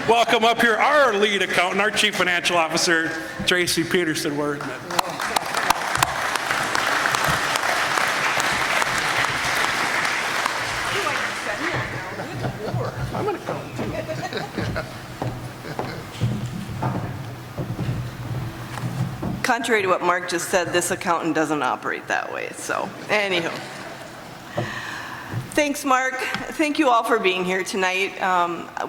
welcome up here our lead accountant, our Chief Financial Officer, Tracy Peterson-Wortman. I'm an accountant. Contrary to what Mark just said, this accountant doesn't operate that way. So, anywho. Thanks, Mark. Thank you all for being here tonight.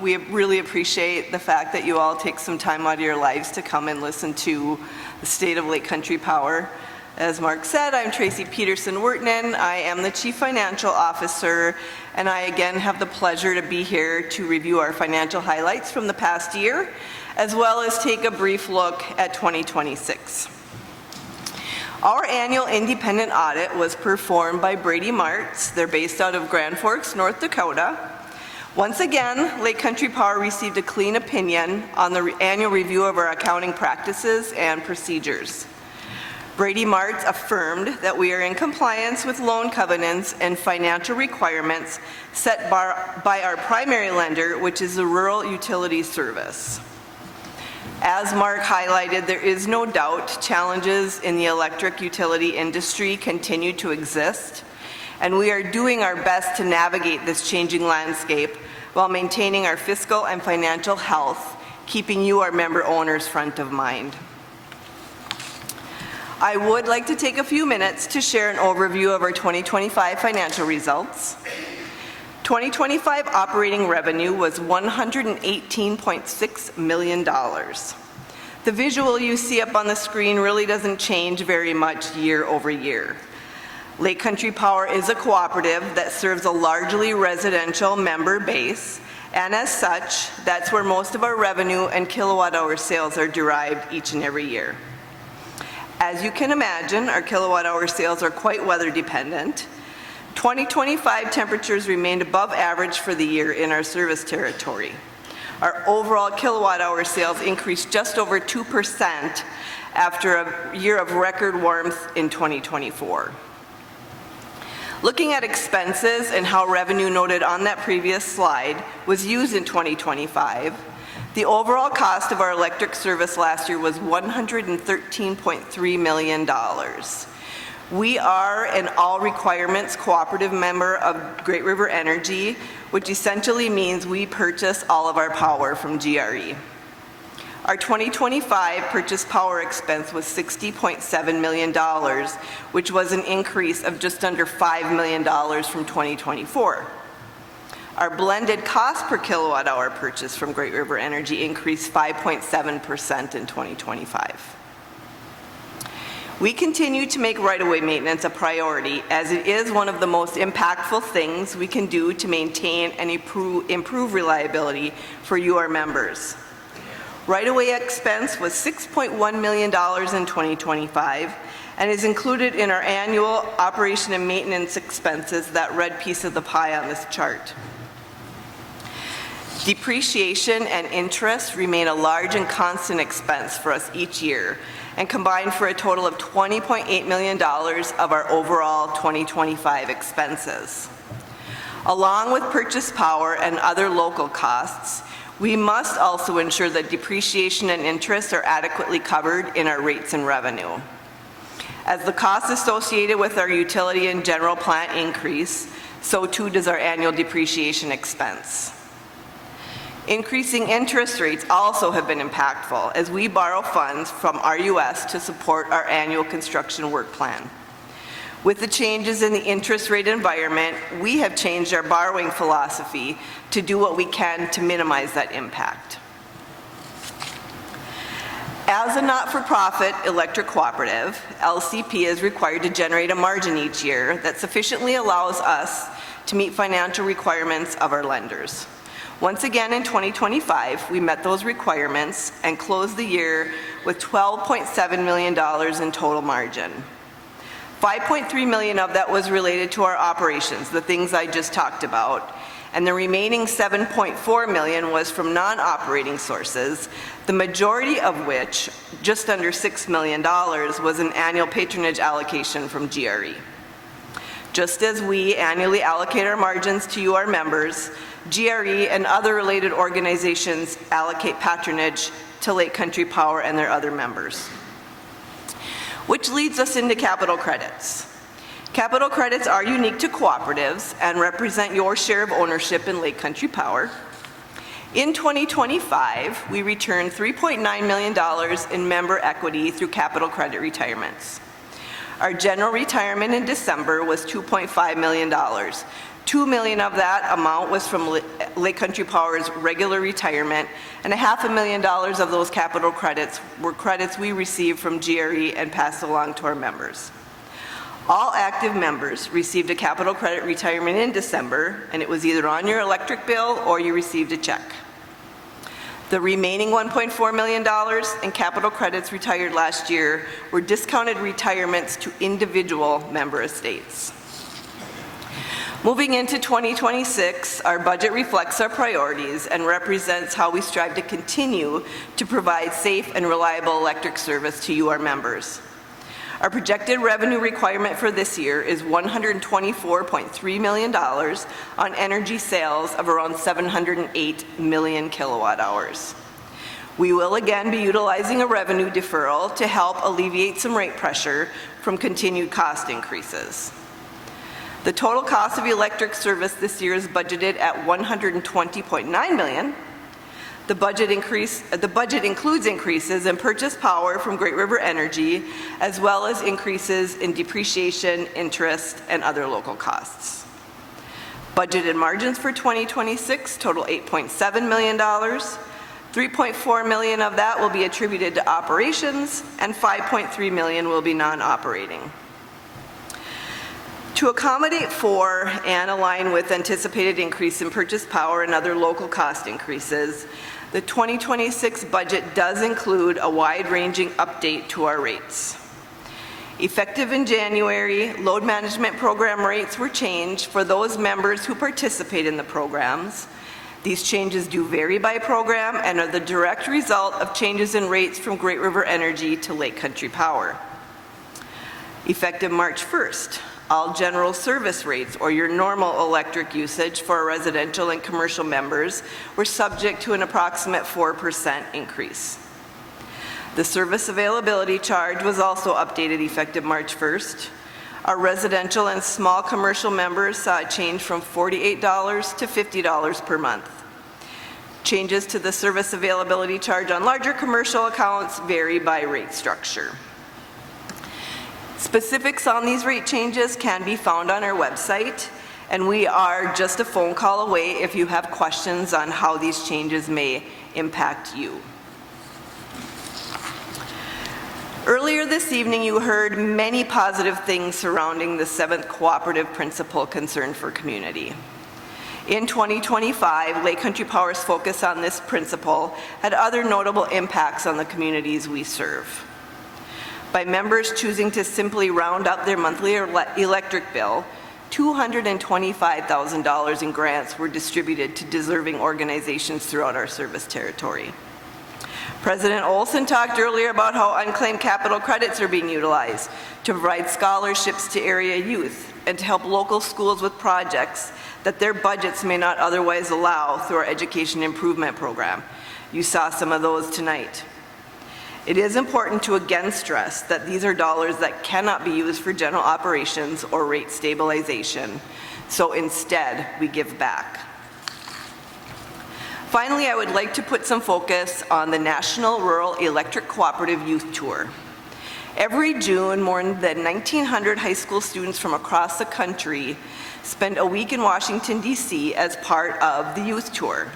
We really appreciate the fact that you all take some time out of your lives to come and listen to the state of Lake Country Power. As Mark said, I'm Tracy Peterson-Wortman. I am the Chief Financial Officer, and I again have the pleasure to be here to review our financial highlights from the past year, as well as take a brief look at 2026. Our annual independent audit was performed by Brady Martz. They're based out of Grand Forks, North Dakota. Once again, Lake Country Power received a clean opinion on the annual review of our accounting practices and procedures. Brady Martz affirmed that we are in compliance with loan covenants and financial requirements set by our primary lender, which is the Rural Utilities Service. As Mark highlighted, there is no doubt challenges in the electric utility industry continue to exist, and we are doing our best to navigate this changing landscape while maintaining our fiscal and financial health, keeping you, our member owners, front of mind. I would like to take a few minutes to share an overview of our 2025 financial results. 2025 operating revenue was $118.6 million. The visual you see up on the screen really doesn't change very much year over year. Lake Country Power is a cooperative that serves a largely residential member base, and as such, that's where most of our revenue and kilowatt-hour sales are derived each and every year. As you can imagine, our kilowatt-hour sales are quite weather dependent. 2025 temperatures remained above average for the year in our service territory. Our overall kilowatt-hour sales increased just over 2% after a year of record warmth in 2024. Looking at expenses and how revenue noted on that previous slide was used in 2025, the overall cost of our electric service last year was $113.3 million. We are an all requirements cooperative member of Great River Energy, which essentially means we purchase all of our power from GRE. Our 2025 purchase power expense was $60.7 million, which was an increase of just under $5 million from 2024. Our blended cost per kilowatt hour purchase from Great River Energy increased 5.7% in 2025. We continue to make right-of-way maintenance a priority, as it is one of the most impactful things we can do to maintain and improve reliability for you, our members. Right-of-way expense was $6.1 million in 2025 and is included in our annual operation and maintenance expenses, that red piece of the pie on this chart. Depreciation and interest remain a large and constant expense for us each year, and combined for a total of $20.8 million of our overall 2025 expenses. Along with purchase power and other local costs, we must also ensure that depreciation and interest are adequately covered in our rates and revenue. As the costs associated with our utility and general plant increase, so too does our annual depreciation expense. Increasing interest rates also have been impactful, as we borrow funds from RUS to support our annual construction work plan. With the changes in the interest rate environment, we have changed our borrowing philosophy to do what we can to minimize that impact. As a not-for-profit electric cooperative, LCP is required to generate a margin each year that sufficiently allows us to meet financial requirements of our lenders. Once again, in 2025, we met those requirements and closed the year with $12.7 million in total margin. $5.3 million of that was related to our operations, the things I just talked about, and the remaining $7.4 million was from non-operating sources, the majority of which, just under $6 million, was an annual patronage allocation from GRE. Just as we annually allocate our margins to you, our members, GRE, and other related organizations allocate patronage to Lake Country Power and their other members. Which leads us into capital credits. Capital credits are unique to cooperatives and represent your share of ownership in Lake Country Power. In 2025, we returned $3.9 million in member equity through capital credit retirements. Our general retirement in December was $2.5 million. $2 million of that amount was from Lake Country Power's regular retirement, and $500,000 of those capital credits were credits we received from GRE and passed along to our members. All active members received a capital credit retirement in December, and it was either on your electric bill or you received a check. The remaining $1.4 million in capital credits retired last year were discounted retirements to individual member estates. Moving into 2026, our budget reflects our priorities and represents how we strive to continue to provide safe and reliable electric service to you, our members. Our projected revenue requirement for this year is $124.3 million on energy sales of around 708 million kilowatt hours. We will again be utilizing a revenue deferral to help alleviate some rate pressure from continued cost increases. The total cost of electric service this year is budgeted at $120.9 million. The budget includes increases in purchase power from Great River Energy, as well as increases in depreciation, interest, and other local costs. Budgeted margins for 2026 total $8.7 million. $3.4 million of that will be attributed to operations, and $5.3 million will be non-operating. To accommodate for and align with anticipated increase in purchase power and other local cost increases, the 2026 budget does include a wide-ranging update to our rates. Effective in January, load management program rates were changed for those members who participate in the programs. These changes do vary by program and are the direct result of changes in rates from Great River Energy to Lake Country Power. Effective March 1st, all general service rates, or your normal electric usage for our residential and commercial members, were subject to an approximate 4% increase. The service availability charge was also updated effective March 1st. Our residential and small commercial members saw a change from $48 to $50 per month. Changes to the service availability charge on larger commercial accounts vary by rate structure. Specifics on these rate changes can be found on our website, and we are just a phone call away if you have questions on how these changes may impact you. Earlier this evening, you heard many positive things surrounding the 7th cooperative principle, concern for community. In 2025, Lake Country Power's focus on this principle had other notable impacts on the communities we serve. By members choosing to simply round up their monthly electric bill, $225,000 in grants were distributed to deserving organizations throughout our service territory. President Olson talked earlier about how unclaimed capital credits are being utilized to provide scholarships to area youth and to help local schools with projects that their budgets may not otherwise allow through our education improvement program. You saw some of those tonight. It is important to again stress that these are dollars that cannot be used for general operations or rate stabilization, so instead we give back. Finally, I would like to put some focus on the National Rural Electric Cooperative Youth Tour. Every June, more than 1,900 high school students from across the country spend a week in Washington, D.C. as part of the youth tour.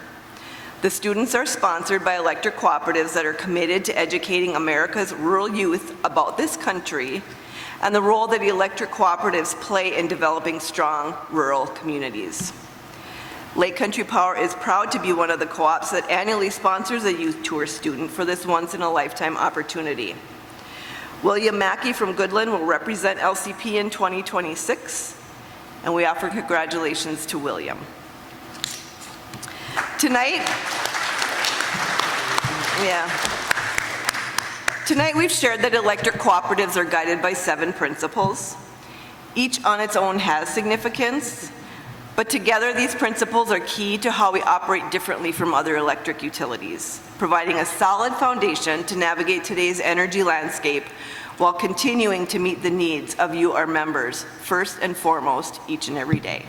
The students are sponsored by electric cooperatives that are committed to educating America's rural youth about this country and the role that electric cooperatives play in developing strong rural communities. Lake Country Power is proud to be one of the co-ops that annually sponsors a youth tour student for this once-in-a-lifetime opportunity. William Mackey from Goodland will represent LCP in 2026, and we offer congratulations to William. Tonight we've shared that electric cooperatives are guided by 7 principles. Each on its own has significance, But together, these principles are key to how we operate differently from other electric utilities, providing a solid foundation to navigate today's energy landscape while continuing to meet the needs of you, our members, first and foremost, each and every day.